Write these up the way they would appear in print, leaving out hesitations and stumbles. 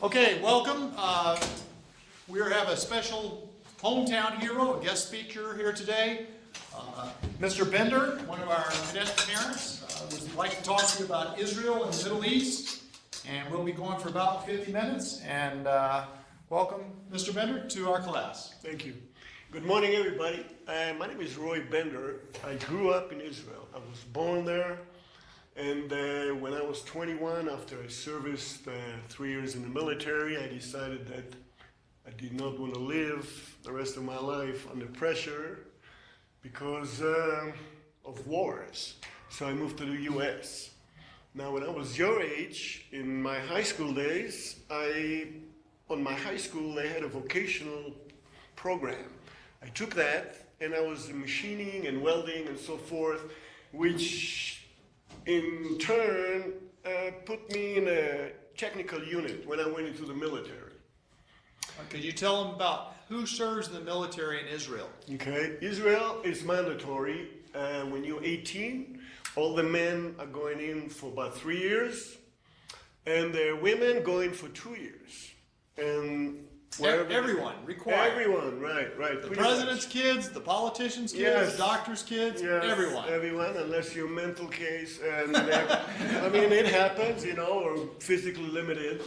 Okay, welcome. We have a special hometown hero, a guest speaker here today. Mr. BenDor, one of our cadet parents, would like to talk to you about Israel and the Middle East. And we'll be going for about 50 minutes. And welcome, Mr. BenDor, to our class. Thank you. Good morning, everybody. My name is Roy BenDor. I grew up in Israel. I was born there. And when I was 21, after I serviced 3 years in the military, I decided that I did not want to live the rest of my life under pressure because of wars. So I moved to the US. Now, when I was your age, in my high school days, on my high school, they had a vocational program. I took that, and I was machining and welding and so forth, which in turn put me in a technical unit when I went into the military. Could you tell them about who serves in the military in Israel? Okay, Israel is mandatory. When you're 18, all the men are going in for about 3 years, and the women going for 2 years. And everyone required. Everyone, right. The president's kids, the politicians' kids, Yes. doctors' kids, Yes, everyone. Everyone, unless you're a mental case. And I mean, it happens, or physically limited.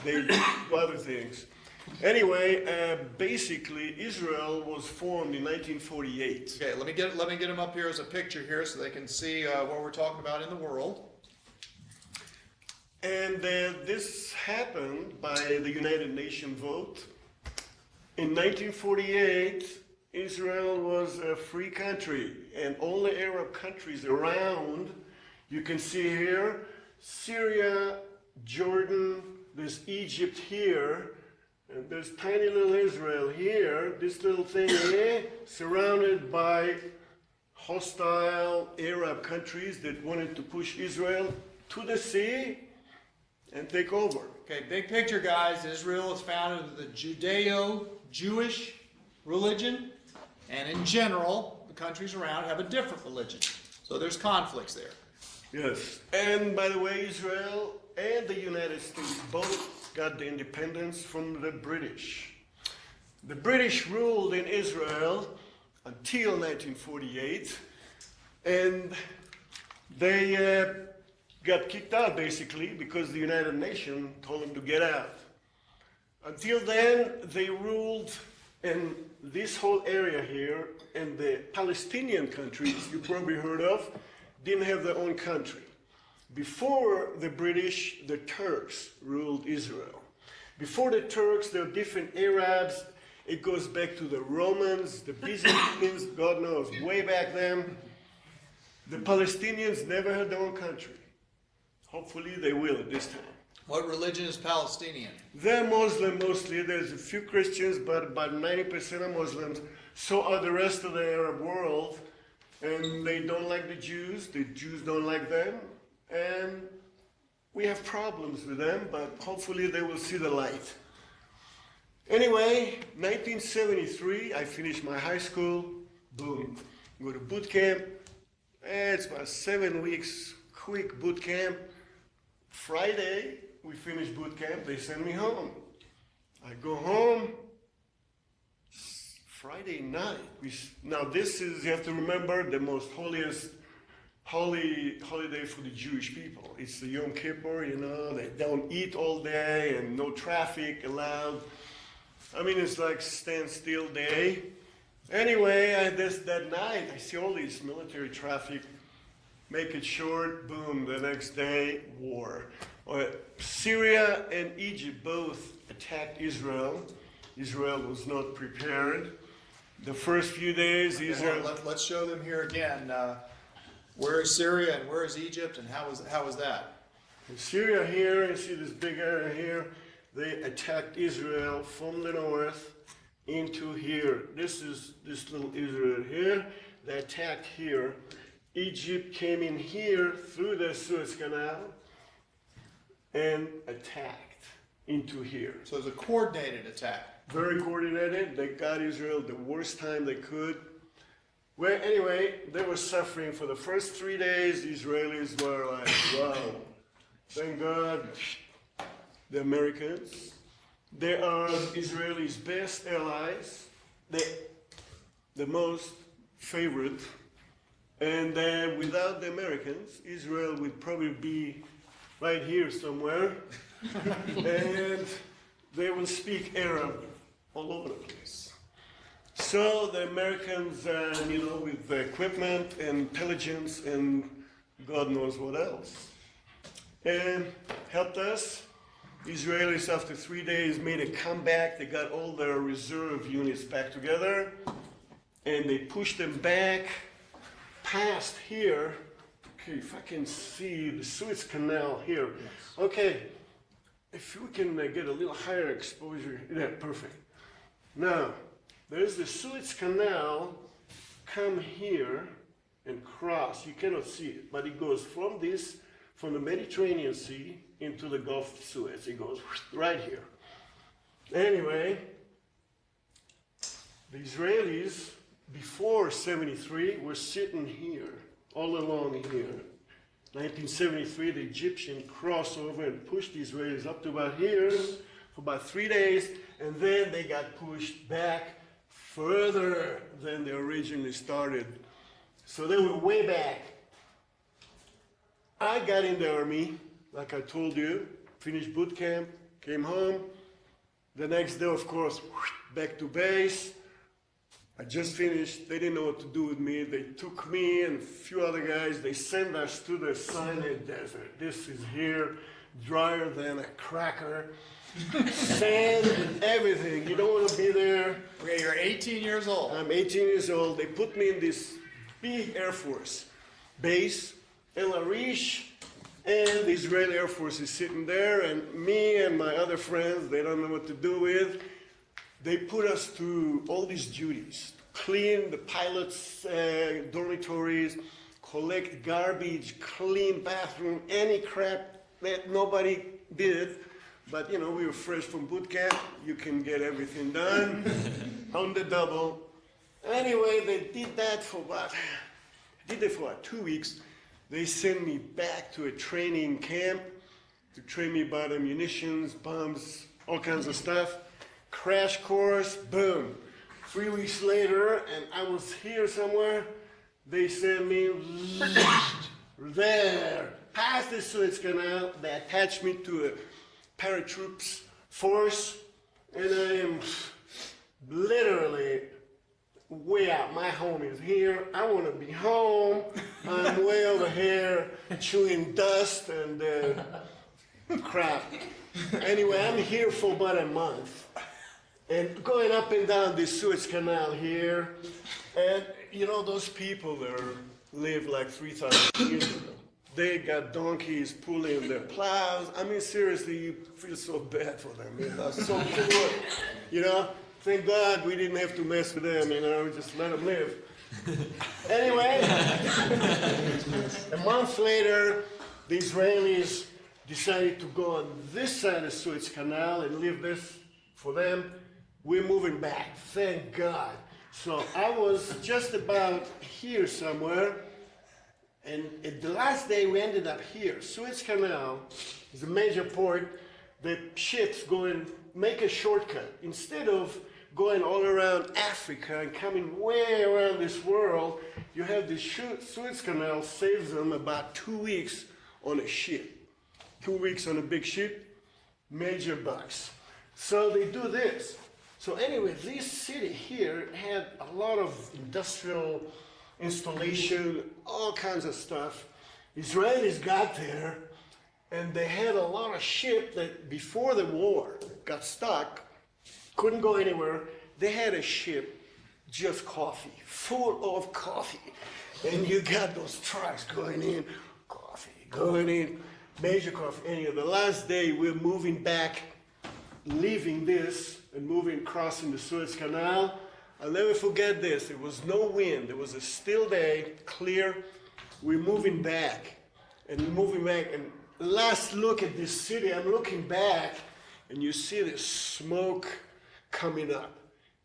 They do other things. Anyway, basically, Israel was formed in 1948. Okay, let me get them up here as a picture here so they can see what we're talking about in the world. And this happened by the United Nations vote. In 1948, Israel was a free country, and all the Arab countries around, you can see here, Syria, Jordan, there's Egypt here, and there's tiny little Israel here, this little thing here, surrounded by hostile Arab countries that wanted to push Israel to the sea and take over. Okay, big picture, guys. Israel is founded in the Judeo-Jewish religion, and in general, the countries around have a different religion. So there's conflicts there. Yes, and by the way, Israel and the United States both got the independence from the British. The British ruled in Israel until 1948, and they got kicked out basically because the United Nations told them to get out. Until then, they ruled in this whole area here, and the Palestinian countries you probably heard of didn't have their own country. Before the British, the Turks ruled Israel. Before the Turks, there were different Arabs. It goes back to the Romans, the Byzantines, God knows, way back then. The Palestinians never had their own country. Hopefully they will at this time. What religion is Palestinian? They're Muslim mostly. There's a few Christians, but about 90% are Muslims. So are the rest of the Arab world. And they don't like the Jews. The Jews don't like them. And we have problems with them, but hopefully they will see the light. Anyway, 1973, I finished my high school. Boom. Go to boot camp. It's about 7 weeks, quick boot camp. Friday, we finished boot camp, they send me home. I go home, Friday night. Now this is, you have to remember, the most holiest holiday for the Jewish people. It's the Yom Kippur, they don't eat all day and no traffic allowed. I mean, it's like standstill day. Anyway, that night, I see all this military traffic. Make it short, boom, the next day, war. Syria and Egypt both attacked Israel. Israel was not prepared. The first few days, Israel... Let's show them here again. Where is Syria and where is Egypt, and how was that? In Syria here, you see this big area here, they attacked Israel from the north into here. This is this little Israel here. They attacked here. Egypt came in here through the Suez Canal and attacked into here. So it was a coordinated attack. Very coordinated. They got Israel the worst time they could. Well, anyway, they were suffering for the first 3 days. The Israelis were like, wow, thank God the Americans. They are Israelis' best allies, the most favorite. And without the Americans, Israel would probably be right here somewhere. And they will speak Arab all over the place. So the Americans, with the equipment and intelligence and God knows what else, and helped us. Israelis, after 3 days, made a comeback. They got all their reserve units back together, and they pushed them back past here. Okay, if I can see the Suez Canal here. Yes. Okay, if we can get a little higher exposure, yeah, perfect. Now, there's the Suez Canal, come here and cross. You cannot see it, but it goes from the Mediterranean Sea into the Gulf of Suez. It goes right here. Anyway, the Israelis, before 73, were sitting here, all along here. 1973, the Egyptians crossed over and pushed the Israelis up to about here for about 3 days, and then they got pushed back further than they originally started. So they were way back. I got in the army, like I told you, finished boot camp, came home. The next day, of course, back to base. I just finished. They didn't know what to do with me. They took me and a few other guys. They sent us to the Sinai Desert. This is here, drier than a cracker. Sand and everything. You don't want to be there. Okay, you're 18 years old. I'm 18 years old. They put me in this big Air Force base, El Arish, and the Israeli Air Force is sitting there, and me and my other friends, they don't know what to do with. They put us to all these duties: clean the pilots' dormitories, collect garbage, clean bathroom, any crap that nobody did. But we were fresh from boot camp. You can get everything done on the double. Anyway, they did that for about 2 weeks. They sent me back to a training camp to train me about ammunitions, bombs, all kinds of stuff. Crash course, boom. 3 weeks later, and I was here somewhere, they sent me there, past the Suez Canal. They attached me to a paratroops force, and I am literally way out. My home is here. I want to be home. I'm way over here chewing dust and crap. Anyway, I'm here for about a month and going up and down the Suez Canal here. And those people there live like 3,000 years ago. They got donkeys pulling their plows. I mean, seriously, you feel so bad for them. So poor. Thank God we didn't have to mess with them, we just let them live. Anyway, a month later, the Israelis decided to go on this side of the Suez Canal and leave this for them. We're moving back, thank God. So I was just about here somewhere, and at the last day we ended up here. Suez Canal is a major port. The ships go and make a shortcut. Instead of going all around Africa and coming way around this world, you have the Suez Canal saves them about 2 weeks on a ship. 2 weeks on a big ship, major bucks. So they do this. So anyway, this city here had a lot of industrial installation, all kinds of stuff. Israelis got there, and they had a lot of ship that before the war got stuck, couldn't go anywhere. They had a ship, just coffee, full of coffee. And you got those trucks going in, coffee, going in, major coffee. Anyway, the last day we're moving back, leaving this and moving, crossing the Suez Canal. I'll never forget this. There was no wind. It was a still day, clear. We're moving back, and last look at this city. I'm looking back, and you see this smoke coming up.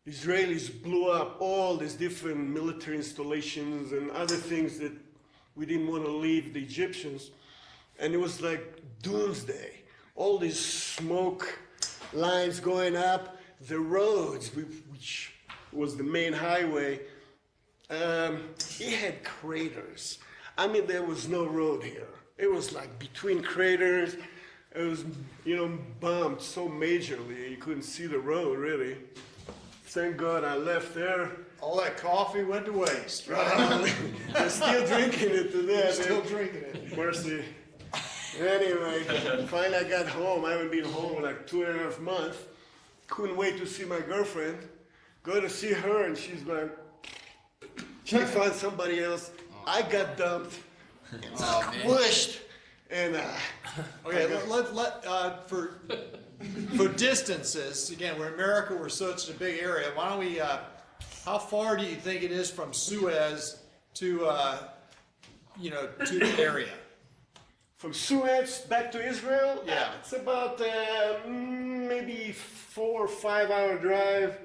Israelis blew up all these different military installations and other things that we didn't want to leave the Egyptians. And it was like doomsday. all these smoke lines going up, the roads, which was the main highway, it had craters. I mean, there was no road here. It was like between craters. It was, bumped so majorly you couldn't see the road really. Thank God I left there. All that coffee went to waste, right? I'm still drinking it to death. Still drinking it. Mercy. Anyway, finally I got home. I haven't been home in like 2.5 months. Couldn't wait to see my girlfriend. Go to see her, and she's like, she found somebody else. I got dumped, pushed, and Okay, for distances, again, we're in America, we're such a big area. Why don't we, how far do you think it is from Suez to, to the area? from Suez back to Israel. Yeah. It's about maybe 4 or 5 hour drive.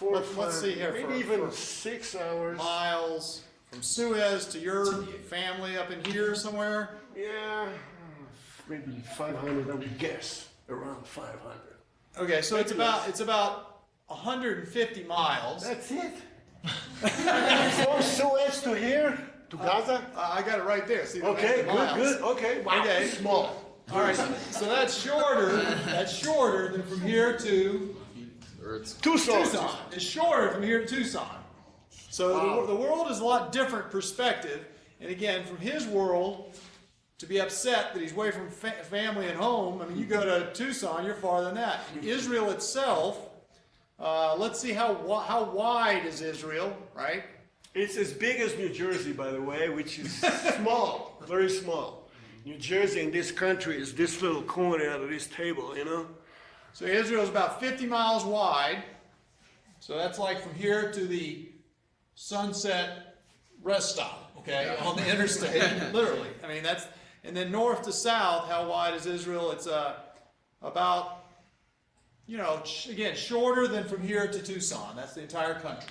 Let's see here. Maybe even 6 hours. Miles from Suez to your family up in here somewhere. Yeah, maybe 500. I would guess around 500. Okay, so it's about 150 miles. That's it. From Suez to here to Gaza. I got it right there. See, Okay, the miles. good. Okay, wow. Okay. Small. All right, so that's shorter. That's shorter than from here to Tucson. It's shorter from here to Tucson. So Wow. the world is a lot different perspective. And again, from his world, to be upset that he's away from family and home, I mean, you go to Tucson, you're farther than that. Israel itself, let's see how wide is Israel, right? It's as big as New Jersey, by the way, which is small, very small. New Jersey in this country is this little corner out of this table, you know? So Israel is about 50 miles wide. So that's like from here to the Sunset rest stop, okay, on the interstate, literally. I mean, that's, and then north to south, how wide is Israel? It's about, again, shorter than from here to Tucson. That's the entire country,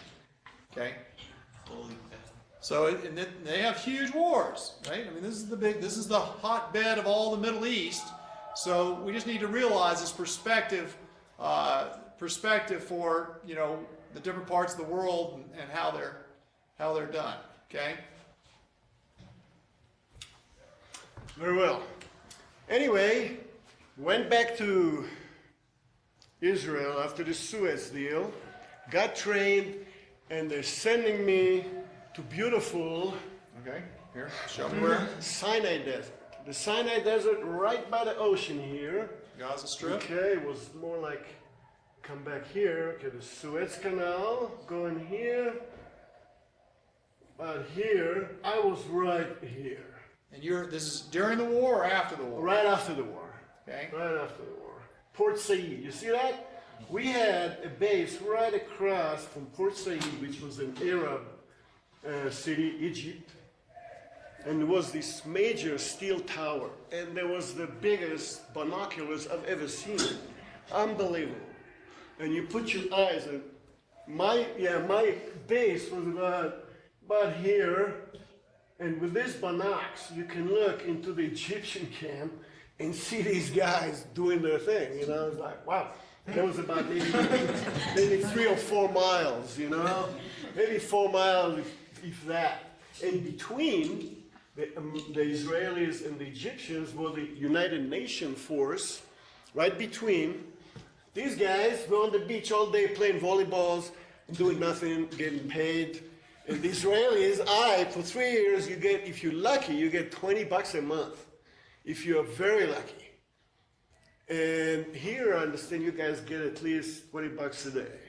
okay? So, and they have huge wars, right? I mean, this is the hotbed of all the Middle East. So we just need to realize this perspective for, the different parts of the world and how they're done, okay? Very well. Anyway, went back to Israel after the Suez deal, got trained, and they're sending me to beautiful Okay, here, show me where. Sinai Desert. The Sinai Desert right by the ocean here. Gaza Strip. Okay, it was more like, come back here, okay, the Suez Canal, going here, but here, I was right here. And this is during the war or after the war? Right after the war. Okay. Right after the war. Port Said, you see that? We had a base right across from Port Said, which was an Arab city, Egypt. And there was this major steel tower. And there was the biggest binoculars I've ever seen. Unbelievable. And you put your eyes on, my base was about here. And with this binocs, you can look into the Egyptian camp and see these guys doing their thing. It's like, wow. That was about maybe 3 or 4 miles, maybe 4 miles, if that. And between the Israelis and the Egyptians were the United Nations force, right between. These guys were on the beach all day playing volleyballs, doing nothing, getting paid. And the Israelis, for 3 years, if you're lucky, you get $20 a month. If you're very lucky. And here, I understand you guys get at least $20 a day.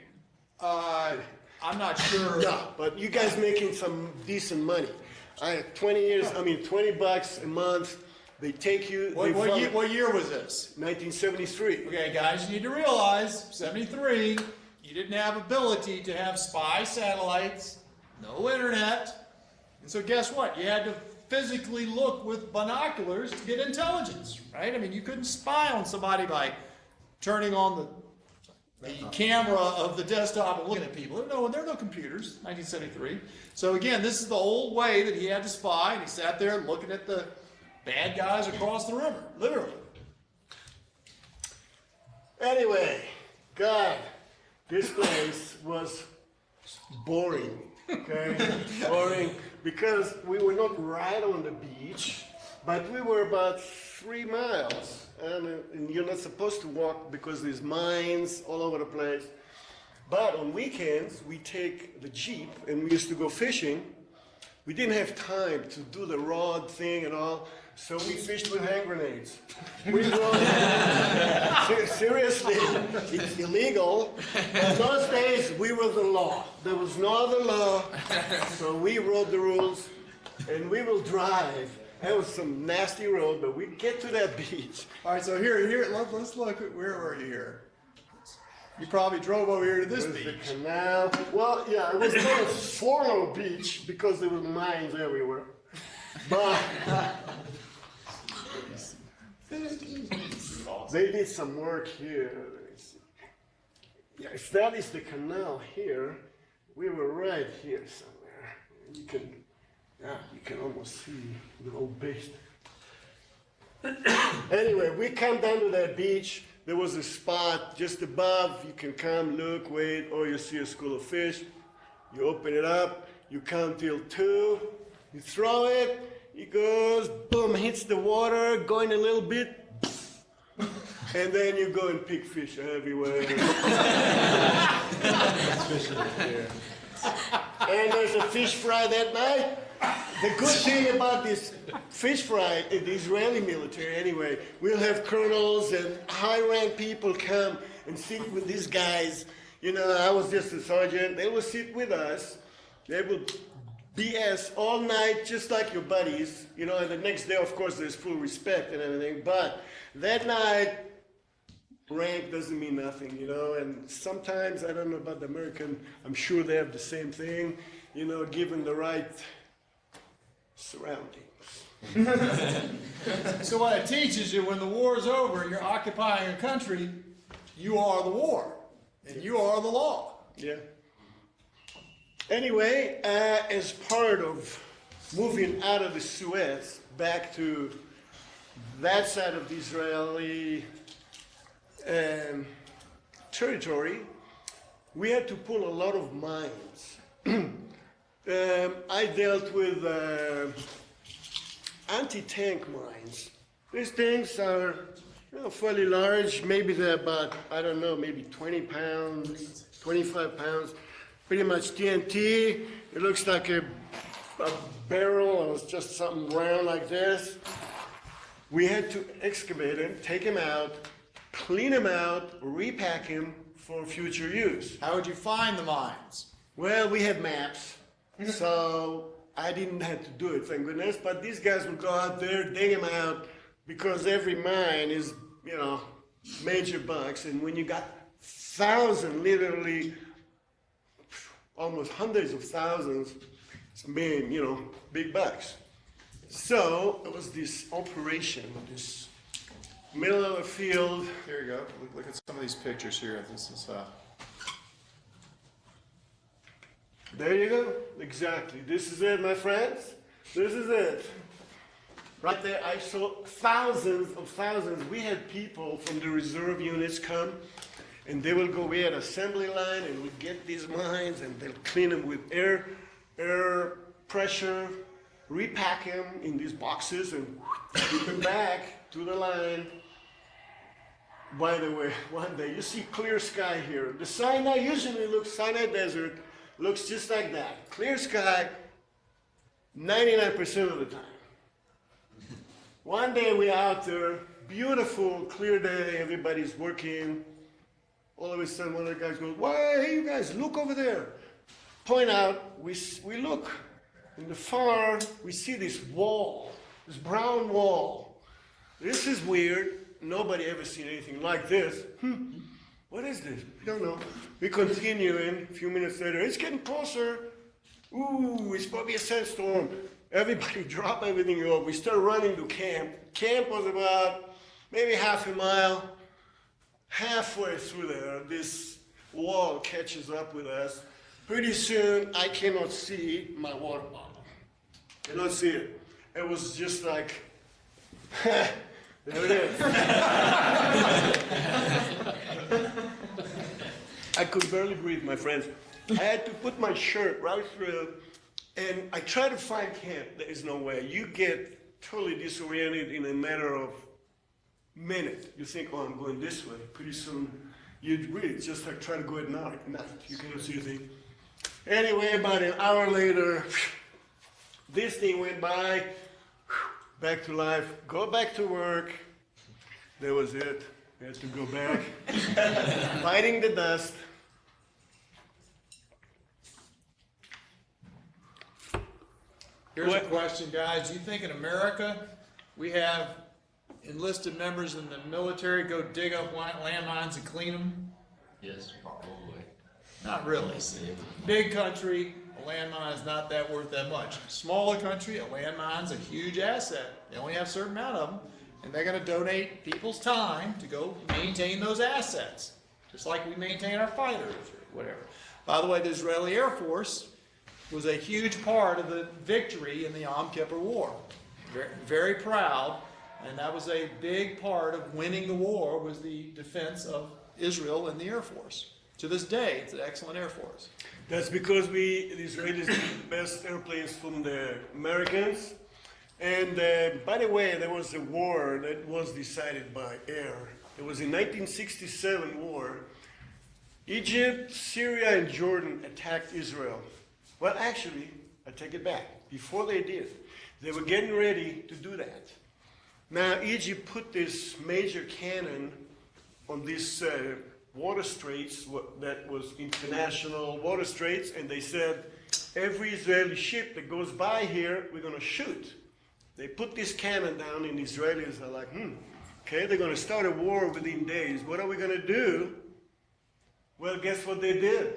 I'm not sure. Yeah, but you guys making some decent money. I had 20 bucks a month. They take you. What year was this? 1973. Okay, guys, you need to realize, 73, you didn't have ability to have spy satellites, no internet. And so guess what? You had to physically look with binoculars to get intelligence, right? I mean, you couldn't spy on somebody by turning on the camera of the desktop and looking at people. There are no computers, 1973. So again, this is the old way that he had to spy, and he sat there looking at the bad guys across the river, literally. Anyway, God, this place was boring, okay? Boring because we were not right on the beach, but we were about 3 miles. And you're not supposed to walk because there's mines all over the place. But on weekends, we take the Jeep and we used to go fishing. We didn't have time to do the rod thing and all, so we fished with hand grenades. We rode, seriously, it's illegal. In those days, we were the law. There was no other law, so we wrote the rules, and we will drive. That was some nasty road, but we get to that beach. All right, so here, let's look at, where were you here? You probably drove over here to this beach. The canal. Well, yeah, it was not a formal beach because there were mines everywhere. But they did some work here. Yeah, if that is the canal here, we were right here somewhere. You can almost see the old beach. Anyway, we come down to that beach. There was a spot just above. You can come, look, wait, or you see a school of fish. You open it up, you count till 2, you throw it, it goes, boom, hits the water, going a little bit, and then you go and pick fish everywhere. And there's a fish fry that night. The good thing about this fish fry in the Israeli military, anyway, we'll have colonels and high-rank people come and sit with these guys. You know, I was just a sergeant. They will sit with us. They will BS all night, just like your buddies. You know, and the next day, of course, there's full respect and everything. But that night, rank doesn't mean nothing, you know. And sometimes, I don't know about the American, I'm sure they have the same thing, you know, given the right surroundings. So what it teaches you, when the war is over and you're occupying a country, you are the war, and you are the law. Yeah. Anyway, as part of moving out of the Suez back to that side of the Israeli territory, we had to pull a lot of mines. I dealt with anti-tank mines. These things are, you know, fairly large. Maybe they're about, I don't know, maybe 20 pounds, 25 pounds. Pretty much TNT. It looks like a barrel, or it's just something round like this. We had to excavate them, take them out, clean them out, repack them for future use. How would you find the mines? Well, we had maps, so I didn't have to do it, thank goodness. But these guys would go out there, dig them out, because every mine is, you know, major bucks. And when you got thousands, literally almost hundreds of thousands, it's mean, you know, big bucks. So it was this operation, this middle of the field. Here you go. Look at some of these pictures here. This is There you go. Exactly. This is it, my friends. This is it. Right there, I saw thousands of thousands. We had people from the reserve units come, and they will go, we had assembly line, and we get these mines, and they'll clean them with air pressure, repack them in these boxes, and put them back to the line. By the way, one day, you see clear sky here. The Sinai usually looks, Sinai Desert looks just like that. Clear sky, 99% of the time. One day we're out there, beautiful, clear day, everybody's working. All of a sudden, one of the guys goes, "Why, hey, you guys, look over there." Point out, we look in the far, we see this wall, this brown wall. This is weird. Nobody ever seen anything like this. What is this? We don't know. We continue in, a few minutes later, it's getting closer. Ooh, it's probably a sandstorm. Everybody drop everything off. We start running to camp. Camp was about maybe half a mile. Halfway through there, this wall catches up with us. Pretty soon, I cannot see my water bottle. Cannot see it. It was just like, There it is. I could barely breathe, my friends. I had to put my shirt right through, and I tried to find camp. There is no way. You get totally disoriented in a matter of minute. You think, oh, I'm going this way. Pretty soon, you really just like try to go at night. You cannot see a thing. Anyway, about an hour later, this thing went by. Back to life. Go back to work. That was it. I had to go back. Fighting the dust. Here's a question, guys. Do you think in America we have enlisted members in the military go dig up landmines and clean them? Yes, probably. Not really. Big country, a landmine is not that worth that much. Smaller country, a landmine's a huge asset. They only have a certain amount of them, and they're going to donate people's time to go maintain those assets, just like we maintain our fighters or whatever. By the way, the Israeli Air Force was a huge part of the victory in the Yom Kippur War. Very, very proud, and that was a big part of winning the war, was the defense of Israel and the Air Force. To this day, it's an excellent Air Force. That's because the Israelis get the best airplanes from the Americans. And by the way, there was a war that was decided by air. It was in 1967 war. Egypt, Syria, and Jordan attacked Israel. Well, actually, I take it back. Before they did, they were getting ready to do that. Now, Egypt put this major cannon on this water straits, that was international water straits, and they said, every Israeli ship that goes by here, we're going to shoot. They put this cannon down, and the Israelis are like, okay, they're going to start a war within days. What are we going to do? Well, guess what they did?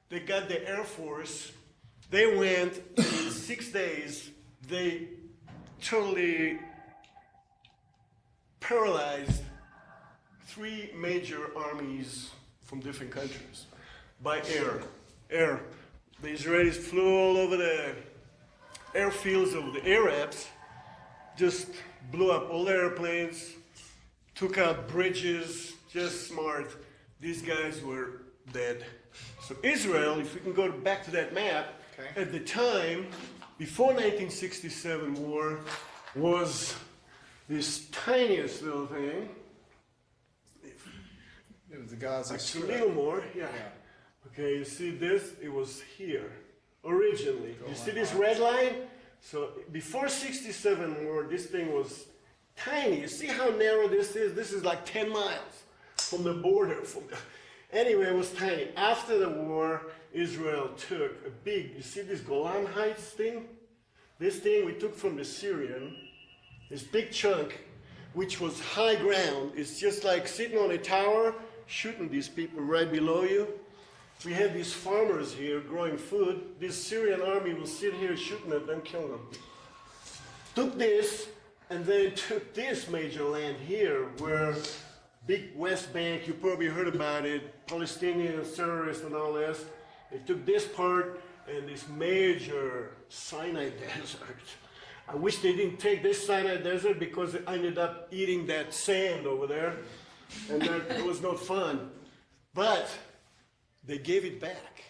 They got the Air Force. They went, in 6 days, they totally paralyzed 3 major armies from different countries by air. The Israelis flew all over the airfields of the Arabs, just blew up all the airplanes, took out bridges, just smart. These guys were dead. So Israel, if we can go back to that map, okay. At the time, before 1967 war, was this tiniest little thing. It was the Gaza It's a little more, yeah. Okay, you see this? It was here, originally. You see this red line? So before 67 war, this thing was tiny. You see how narrow this is? This is like 10 miles from the border. Anyway, it was tiny. After the war, Israel took a big, you see this Golan Heights thing? This thing we took from the Syrian, this big chunk, which was high ground. It's just like sitting on a tower, shooting these people right below you. We had these farmers here growing food. This Syrian army will sit here shooting at them, killing them. Took this, and then took this major land here, where big West Bank, you probably heard about it, Palestinians, terrorists, and all this. They took this part and this major Sinai desert. I wish they didn't take this Sinai desert because they ended up eating that sand over there, and that was not fun. But they gave it back.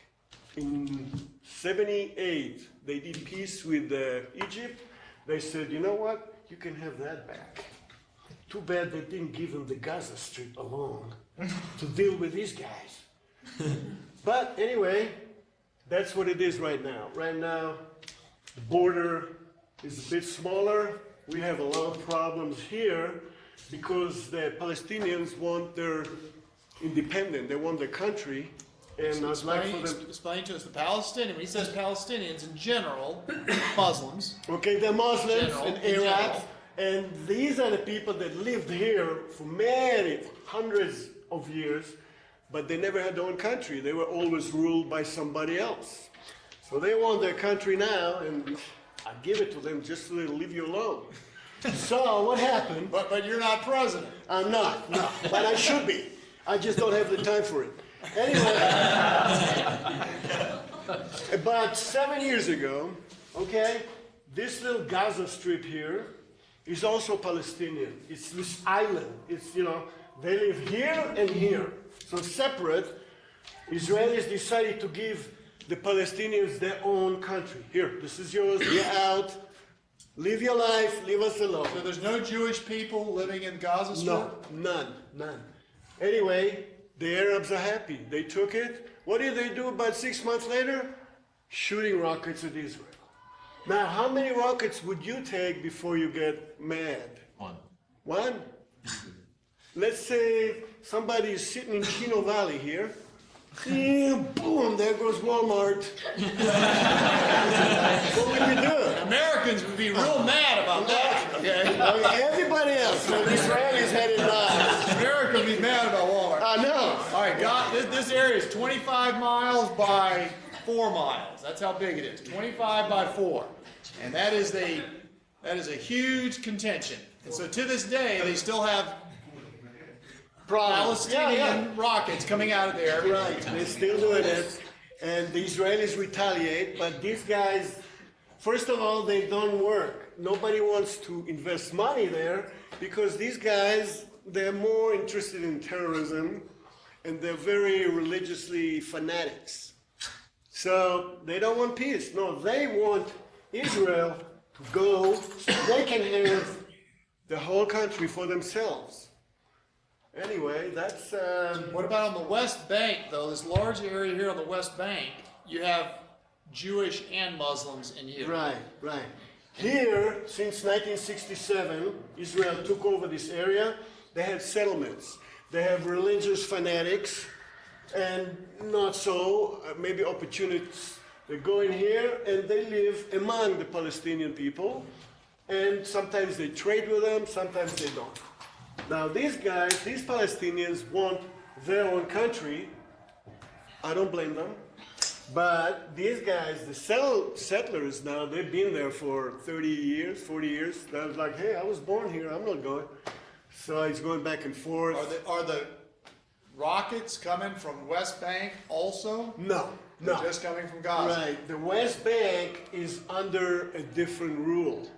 In 78, they did peace with Egypt. They said, you know what? You can have that back. Too bad they didn't give them the Gaza Strip alone to deal with these guys. But anyway, that's what it is right now. Right now, the border is a bit smaller. We have a lot of problems here because the Palestinians want their independence. They want their country. And I'd like for them... Explain to us the Palestinians. When he says Palestinians in general, Muslims. Okay, they're Muslims and in Arabs. general. And these are the people that lived here for many, hundreds of years, but they never had their own country. They were always ruled by somebody else. So they want their country now, and I give it to them just so they'll leave you alone. So what happened? But you're not president. I'm not, no, but I should be. I just don't have the time for it. Anyway, about 7 years ago, okay, this little Gaza Strip here, is also Palestinian. It's this island. It's, you know, they live here and here. So separate, Israelis decided to give the Palestinians their own country. Here, this is yours, you're out. Live your life, leave us alone. So there's no Jewish people living in Gaza Strip? No, none. Anyway, the Arabs are happy. They took it. What did they do about 6 months later? Shooting rockets at Israel. Now, how many rockets would you take before you get mad? One? Let's say somebody is sitting in Chino Valley here. Yeah, boom, there goes Walmart. What would you do? Americans would be real mad about that. Okay? Everybody else, so the Israelis had it nice. America would be mad about Walmart. I know. All right, this area is 25 miles by 4 miles. That's how big it is. 25 by 4. And that is a huge contention. And so to this day, they still have Palestinian rockets coming out of there. Right, they're still doing it. And the Israelis retaliate, but these guys, first of all, they don't work. Nobody wants to invest money there because these guys, they're more interested in terrorism and they're very religiously fanatics. So they don't want peace. No, they want Israel to go so they can have the whole country for themselves. Anyway, that's... What about on the West Bank, though? This large area here on the West Bank, you have Jewish and Muslims in here. Right. Here, since 1967, Israel took over this area. They have settlements. They have religious fanatics and not so, maybe opportunists. They go in here and they live among the Palestinian people. And sometimes they trade with them, sometimes they don't. Now these guys, these Palestinians want their own country. I don't blame them. But these guys, the settlers now, they've been there for 30 years, 40 years. They're like, hey, I was born here, I'm not going. So it's going back and forth. Are the rockets coming from West Bank also? No. They're just coming from Gaza? Right. The West Bank is under a different rule.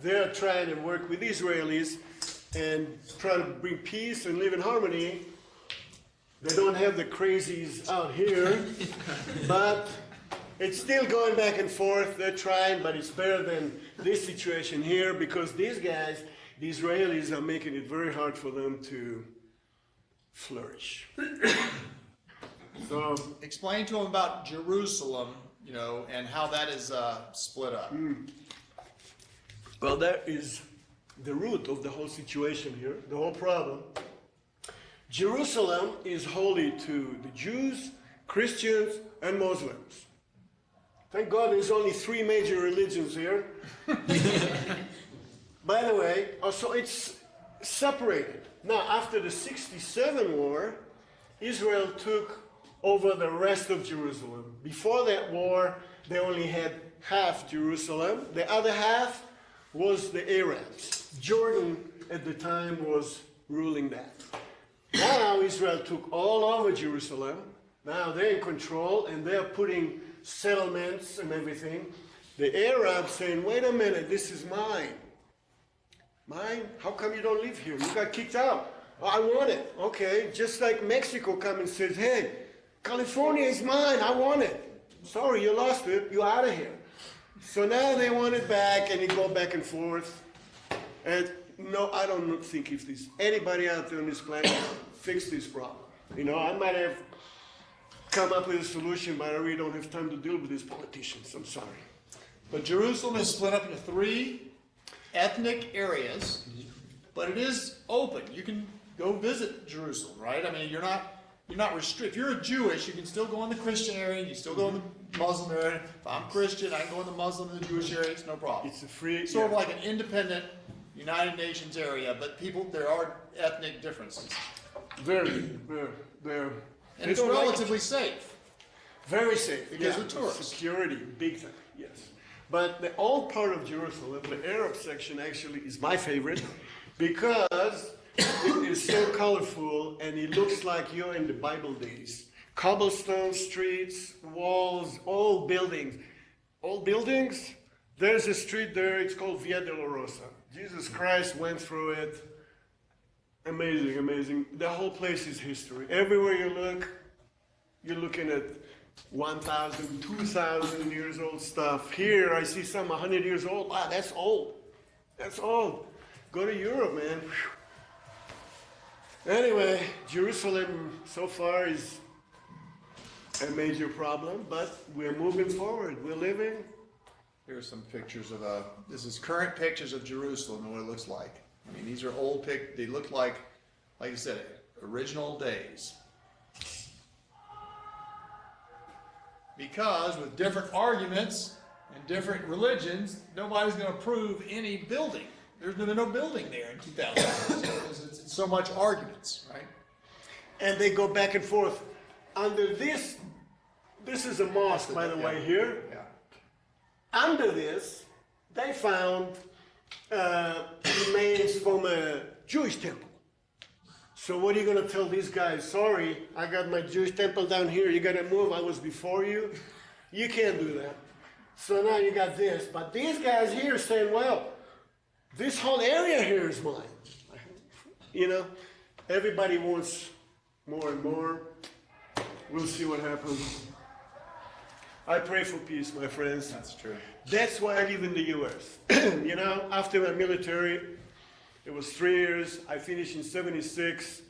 They're trying to work with Israelis and try to bring peace and live in harmony. They don't have the crazies out here, but it's still going back and forth. They're trying, but it's better than this situation here because these guys, the Israelis, are making it very hard for them to flourish. So explain to them about Jerusalem, you know, and how that is split up. Well, that is the root of the whole situation here, the whole problem. Jerusalem is holy to the Jews, Christians, and Muslims. Thank God there's only 3 major religions here. By the way, also it's separated. Now, after the 67 war, Israel took over the rest of Jerusalem. Before that war, they only had half Jerusalem. The other half was the Arabs. Jordan at the time was ruling that. Now Israel took all over Jerusalem. Now they're in control and they're putting settlements and everything. The Arabs saying, wait a minute, this is mine. Mine? How come you don't live here? You got kicked out. Oh, I want it. Okay, just like Mexico comes and says, hey, California is mine, I want it. Sorry, you lost it, you're out of here. So now they want it back and you go back and forth. And no, I don't think if there's anybody out there on this planet fix this problem. You know, I might have come up with a solution, but I really don't have time to deal with these politicians. I'm sorry. But Jerusalem is split up into 3 ethnic areas, but it is open. You can go visit Jerusalem, right? I mean, you're not restricted. If you're a Jewish, you can still go in the Christian area, you can still go in the Muslim area. If I'm Christian, I can go in the Muslim and the Jewish area, it's no problem. It's a free... Sort of like an independent United Nations area, but there are ethnic differences. Very. And it's relatively safe. Very safe. Because of tourists. Security, big time, yes. But the old part of Jerusalem, the Arab section actually is my favorite because it is so colorful and it looks like you're in the Bible days. Cobblestone streets, walls, old buildings. Old buildings, There's a street there, it's called Via Dolorosa. Jesus Christ went through it. Amazing, amazing. The whole place is history. Everywhere you look, you're looking at 1,000, 2,000 years old stuff. Here, I see some 100 years old. Wow, that's old. That's old. Go to Europe, man. Whew. Anyway, Jerusalem so far is a major problem, but we're moving forward. We're living. Here's some pictures of, this is current pictures of Jerusalem and what it looks like. I mean, these are old they look like you said, original days. Because with different arguments and different religions, nobody's going to approve any building. There's been no building there in 2000 because it's so much arguments, right? And they go back and forth. Under this is a mosque, by the way, here. Yeah. Under this, they found remains from a Jewish temple. So what are you going to tell these guys? Sorry, I got my Jewish temple down here. You got to move. I was before you. You can't do that. So now you got this. But these guys here saying, well, this whole area here is mine. You know, everybody wants more and more. We'll see what happens. I pray for peace, my friends. That's true. That's why I live in the U.S. You know, after my military, it was 3 years. I finished in 76.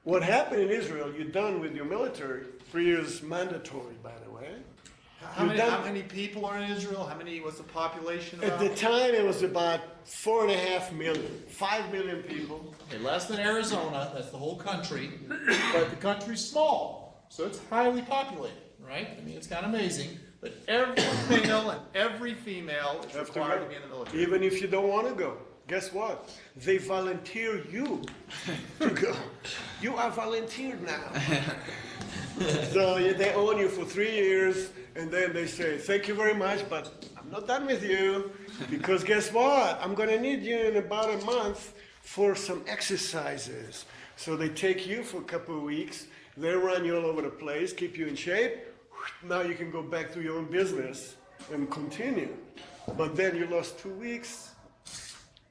What happened in Israel, you're done with your military. 3 years mandatory, by the way. How many people are in Israel? What's the population At about? the time, it was about 4.5 million, 5 million people. Okay, less than Arizona, that's the whole country, but the country's small, so it's highly populated, right? I mean, it's kind of amazing, but every male and every female is required to be in the military. Even if you don't want to go. Guess what? They volunteer you to go. You are volunteered now. So they own you for 3 years, and then they say, thank you very much, but I'm not done with you, because guess what? I'm going to need you in about a month for some exercises. So they take you for a couple of weeks, they run you all over the place, keep you in shape. Now you can go back to your own business and continue. But then you lost 2 weeks.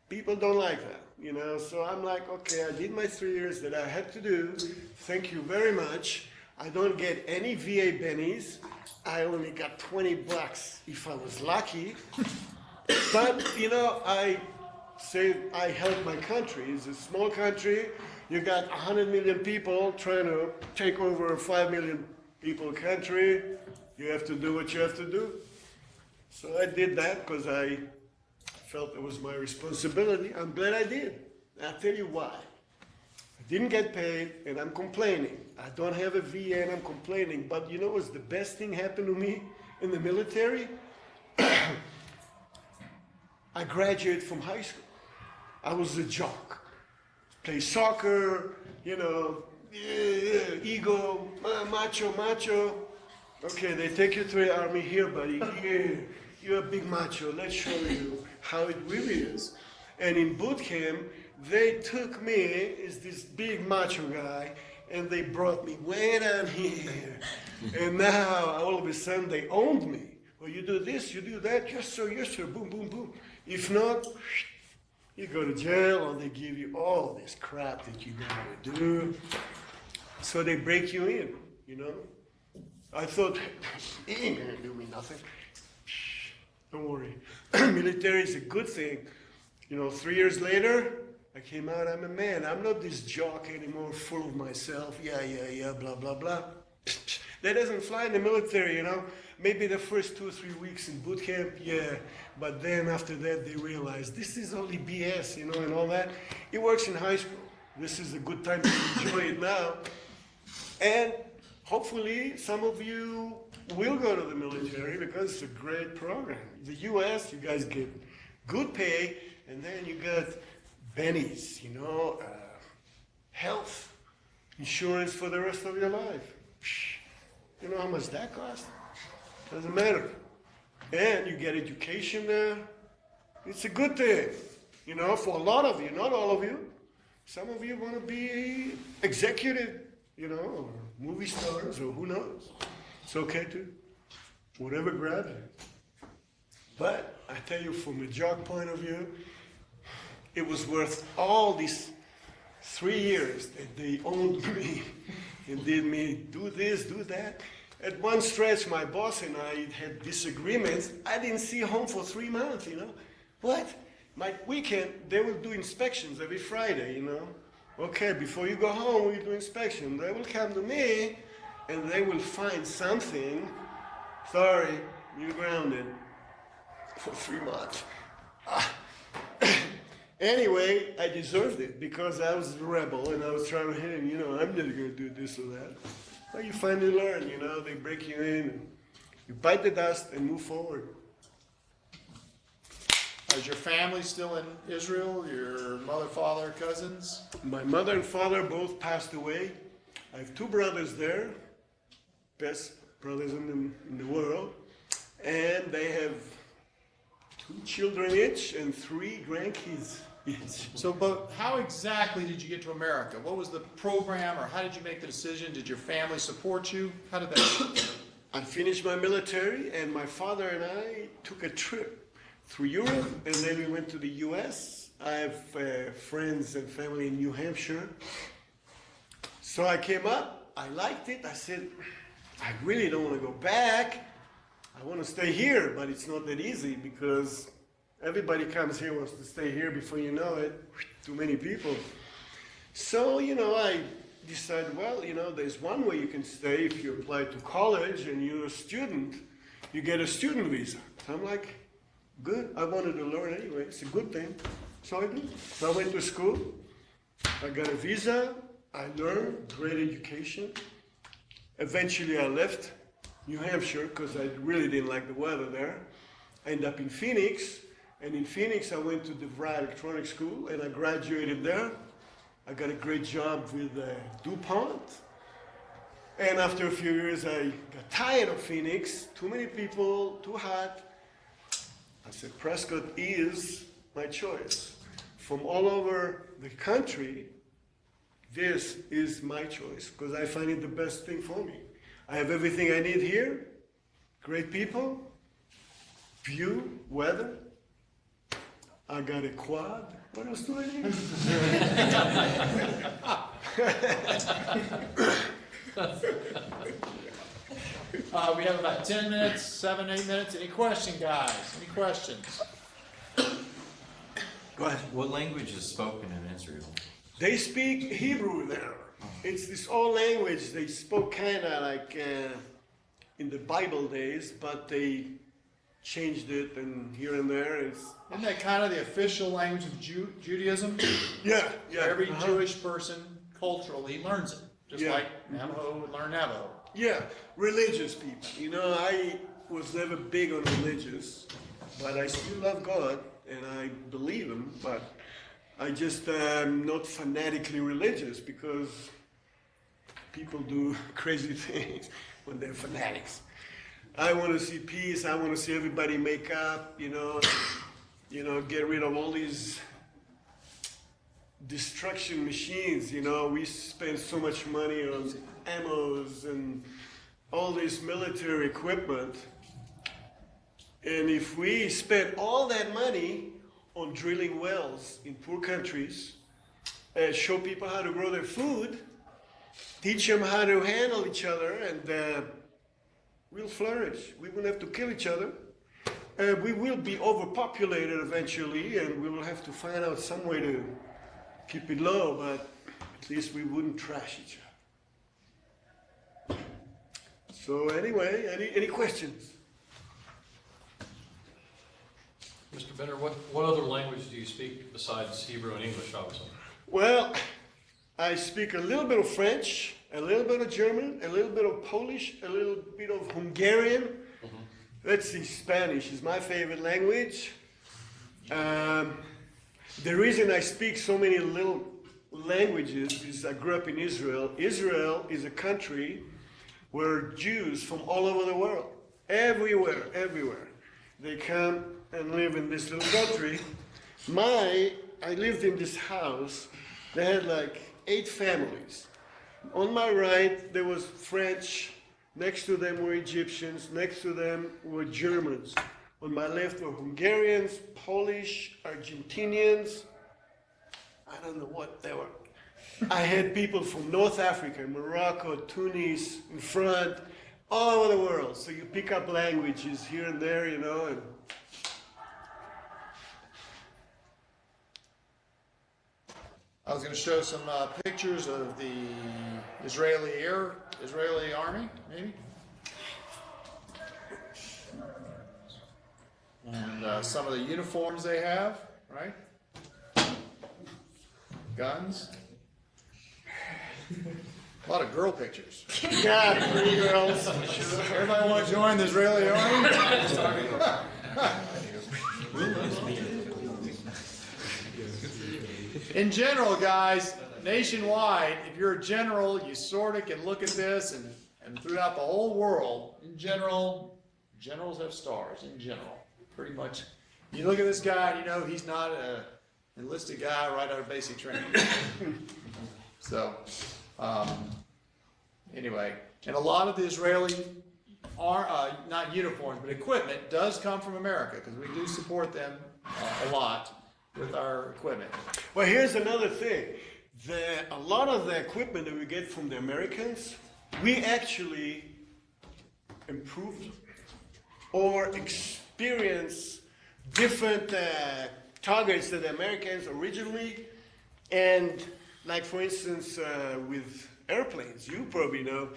People don't like that, you know. So I'm like, okay, I did my 3 years that I had to do. Thank you very much. I don't get any VA bennies. I only got $20 if I was lucky. But, you know, I helped my country. It's a small country. You got 100 million people trying to take over a 5 million people country. You have to do what you have to do. So I did that because I felt it was my responsibility. I'm glad I did. I'll tell you why. I didn't get paid and I'm complaining. I don't have a VA and I'm complaining. But you know what's the best thing happened to me in the military? I graduated from high school. I was a jock. Play soccer, you know, ego, macho. Okay, they take you to the army. Here, buddy, here. You're a big macho. Let's show you how it really is. And in boot camp, they took me as this big macho guy, and they brought me way down here. And now, all of a sudden, they owned me. Well, you do this, you do that. Yes, sir, boom, boom, boom. If not, you go to jail, or they give you all this crap that you gotta do. So they break you in, you know. I thought, it ain't gonna do me nothing. Don't worry. Military is a good thing. You know, 3 years later, I came out, I'm a man. I'm not this jock anymore, full of myself. Yeah, blah, blah, blah. That doesn't fly in the military, you know. Maybe the first 2 or 3 weeks in boot camp, yeah. But then after that, they realize this is only BS, you know, and all that. It works in high school. This is a good time to enjoy it now. And hopefully, some of you will go to the military because it's a great program. The U.S., you guys get good pay, and then you got bennies, you know, health, insurance for the rest of your life. You know how much that costs? Doesn't matter. And you get education there. It's a good thing, you know, for a lot of you, not all of you. Some of you want to be executive, you know, or movie stars, or who knows. It's okay too. Whatever grabs you. But I tell you, from a job point of view, it was worth all these 3 years that they owned me and did me do this, do that. At one stretch, my boss and I had disagreements. I didn't see home for 3 months, you know. What? My weekend, they will do inspections every Friday, you know. Okay, before you go home, we do inspection. They will come to me, and they will find something. Sorry, you're grounded for 3 months. Anyway, I deserved it because I was a rebel and I was trying to hit him, you know, I'm never going to do this or that. Well, you finally learn, you know, they break you in, and you bite the dust and move forward. Is your family still in Israel? Your mother, father, cousins? My mother and father both passed away. I have 2 brothers there, best brothers in the world, and they have 2 children each and 3 grandkids each. So, but how exactly did you get to America? What was the program, or how did you make the decision? Did your family support you? How did that work? I finished my military, and my father and I took a trip through Europe, and then we went to the U.S. I have friends and family in New Hampshire. So I came up, I liked it, I said, I really don't want to go back. I want to stay here, but it's not that easy because everybody comes here, wants to stay here. Before you know it, too many people. So, you know, I decided, well, you know, there's one way you can stay if you apply to college and you're a student. You get a student visa. So I'm like, good. I wanted to learn anyway. It's a good thing. So I did. So I went to school. I got a visa. I learned, great education. Eventually I left New Hampshire because I really didn't like the weather there. I ended up in Phoenix, and in Phoenix I went to the DeVry Electronics School and I graduated there. I got a great job with DuPont, and after a few years I got tired of Phoenix, too many people, too hot. I said Prescott is my choice. From all over the country, this is my choice because I find it the best thing for me. I have everything I need here, great people, view, weather. I got a quad. What else do I need? We have about 10 minutes, 7, 8 minutes. Any question, guys? Any questions? Go ahead. What language is spoken in Israel? They speak Hebrew there. It's this old language they spoke kind of like in the Bible days, but they changed it and here and there. Isn't that kind of the official language of Judaism? Yeah. Every Jewish person culturally learns it, just like Navajo would learn Navajo. Yeah, religious people. You know, I was never big on religious, but I still love God and I believe Him, but I just am not fanatically religious because people do crazy things when they're fanatics. I want to see peace. I want to see everybody make up, you know, get rid of all these destruction machines. You know, we spend so much money on ammos and all this military equipment. And if we spend all that money on drilling wells in poor countries, show people how to grow their food, teach them how to handle each other, and we'll flourish. We won't have to kill each other. We will be overpopulated eventually, and we will have to find out some way to keep it low, but at least we wouldn't trash each other. So anyway, any questions? Mr. BenDor, what other language do you speak besides Hebrew and English, obviously? Well, I speak a little bit of French, a little bit of German, a little bit of Polish, a little bit of Hungarian. Let's see, Spanish is my favorite language. The reason I speak so many little languages is I grew up in Israel. Israel is a country where Jews from all over the world, everywhere, they come and live in this little country. I lived in this house that had like 8 families. On my right, there was French. Next to them were Egyptians. Next to them were Germans. On my left were Hungarians, Polish, Argentinians. I don't know what they were. I had people from North Africa, Morocco, Tunis, in front, all over the world. So you pick up languages here and there, you know. And I was going to show some pictures of the Israeli army, maybe. And some of the uniforms they have, right? Guns. A lot of girl pictures. yeah, pretty girls. Everybody want to join the Israeli army? In general, guys, nationwide, if you're a general, you sort of can look at this and throughout the whole world, in general, generals have stars, in general. Pretty much. You look at this guy and you know he's not an enlisted guy right out of basic training. So, anyway, and a lot of the Israeli not uniforms, but equipment does come from America because we do support them a lot with our equipment. Well, here's another thing. A lot of the equipment that we get from the Americans, we actually improved or experience different targets than the Americans originally. And like for instance, with airplanes, you probably know,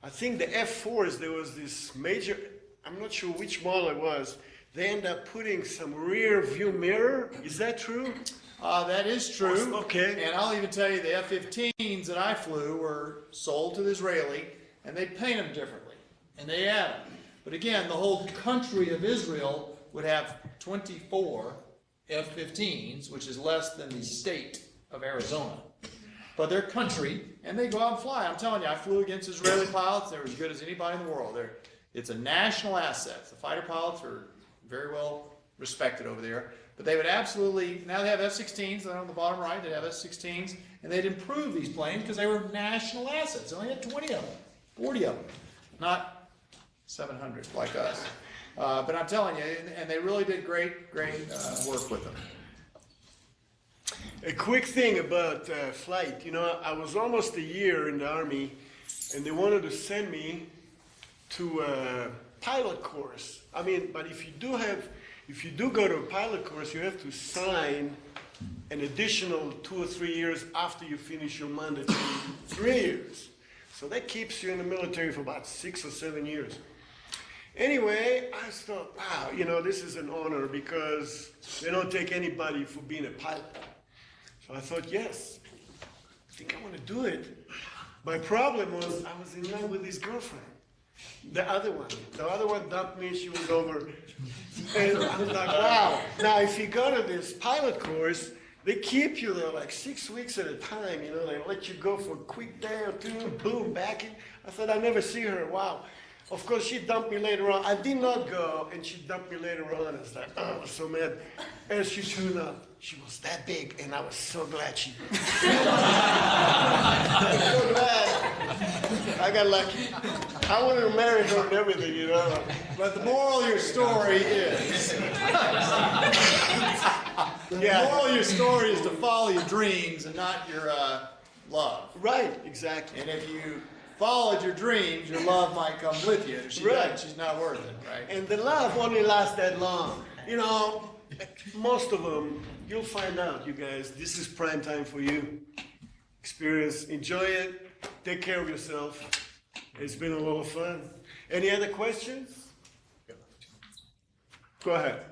I think the F-4s, there was this major, I'm not sure which model it was, they end up putting some rear view mirror. Is that true? That is true. Okay. And I'll even tell you the F-15s that I flew were sold to the Israeli, and they paint them differently, and they add them. But again, the whole country of Israel would have 24 F-15s, which is less than the state of Arizona. But they're country, and they go out and fly. I'm telling you, I flew against Israeli pilots. They're as good as anybody in the world. It's a national asset. The fighter pilots are very well respected over there. But they would absolutely, now they have F-16s, on the bottom right, they have F-16s, and they'd improve these planes because they were national assets. They only had 20 of them, 40 of them, not 700 like us. But I'm telling you, and they really did great work with them. A quick thing about flight. You know, I was almost a year in the Army, and they wanted to send me to a pilot course. I mean, but if you do go to a pilot course, you have to sign an additional 2 or 3 years after you finish your mandatory 3 years. So that keeps you in the military for about 6 or 7 years. Anyway, I thought, wow, you know, this is an honor because they don't take anybody for being a pilot. So I thought, yes, I think I want to do it. My problem was I was in love with his girlfriend. The other one dumped me, she was over. And I was like, wow. Now, if you go to this pilot course, they keep you there like 6 weeks at a time, you know, they let you go for a quick day or two, boom, back in. I thought I'd never see her, wow. Of course, she dumped me later on. I did not go, and she dumped me later on. I was like, oh, I was so mad. As she turned up, she was that big, and I was so glad she did. I was so glad. I got lucky. I wanted to marry her and everything, you know. But the moral of your story is, the moral of your story is to follow your dreams and not your love. Right, exactly. And if you followed your dreams, your love might come with you. If she doesn't, she's not worth it, right? And the love only lasts that long. You know, most of them, you'll find out, you guys, this is prime time for you. Experience, enjoy it, take care of yourself. It's been a lot of fun. Any other questions? Go ahead.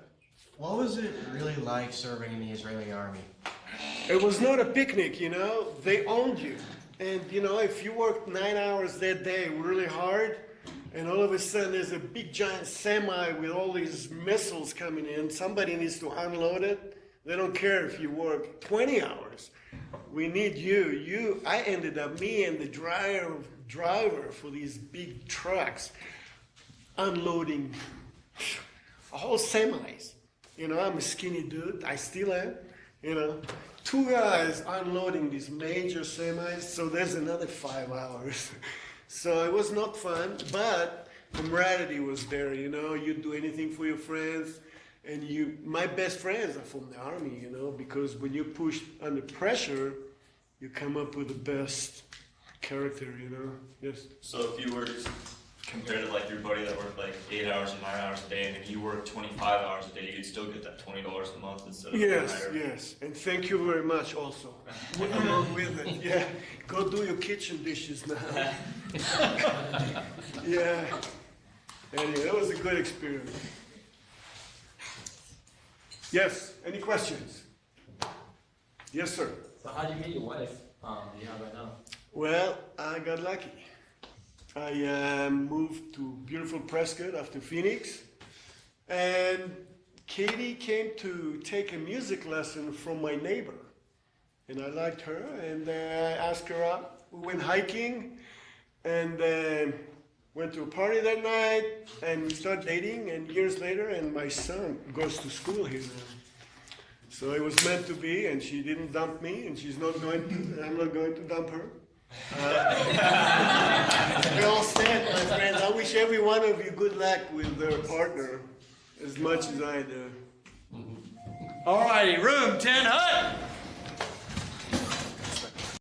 What was it really like serving in the Israeli army? It was not a picnic, you know, they owned you. And you know, if you worked 9 hours that day really hard, and all of a sudden there's a big giant semi with all these missiles coming in, somebody needs to unload it. They don't care if you work 20 hours. We need you. I ended up, me and the driver for these big trucks, unloading a whole semis. You know, I'm a skinny dude, I still am, you know. 2 guys unloading these major semis, so there's another 5 hours. So it was not fun, but camaraderie was there, you know, you'd do anything for your friends. And my best friends are from the army, you know, because when you're pushed under pressure, you come up with the best character, you know. Yes. So if you were compared to like your buddy that worked like 8 hours and 9 hours a day, and if you work 25 hours a day, you'd still get that $20 a month instead of Yes, yes. And thank you very much also. Along with it. Yeah. Go do your kitchen dishes now. Yeah. Anyway, that was a good experience. Yes, any questions? Yes, sir. So how did you meet your wife you have right now? Well, I got lucky. I moved to beautiful Prescott after Phoenix, and Katie came to take a music lesson from my neighbor, and I liked her, and I asked her out. We went hiking, and went to a party that night, and we started dating, and years later, and my son goes to school here now. So it was meant to be, and she didn't dump me, and she's not going to, and I'm not going to dump her. We all stand, my friends. I wish every one of you good luck with their partner as much as I do. All righty, room 10 hut.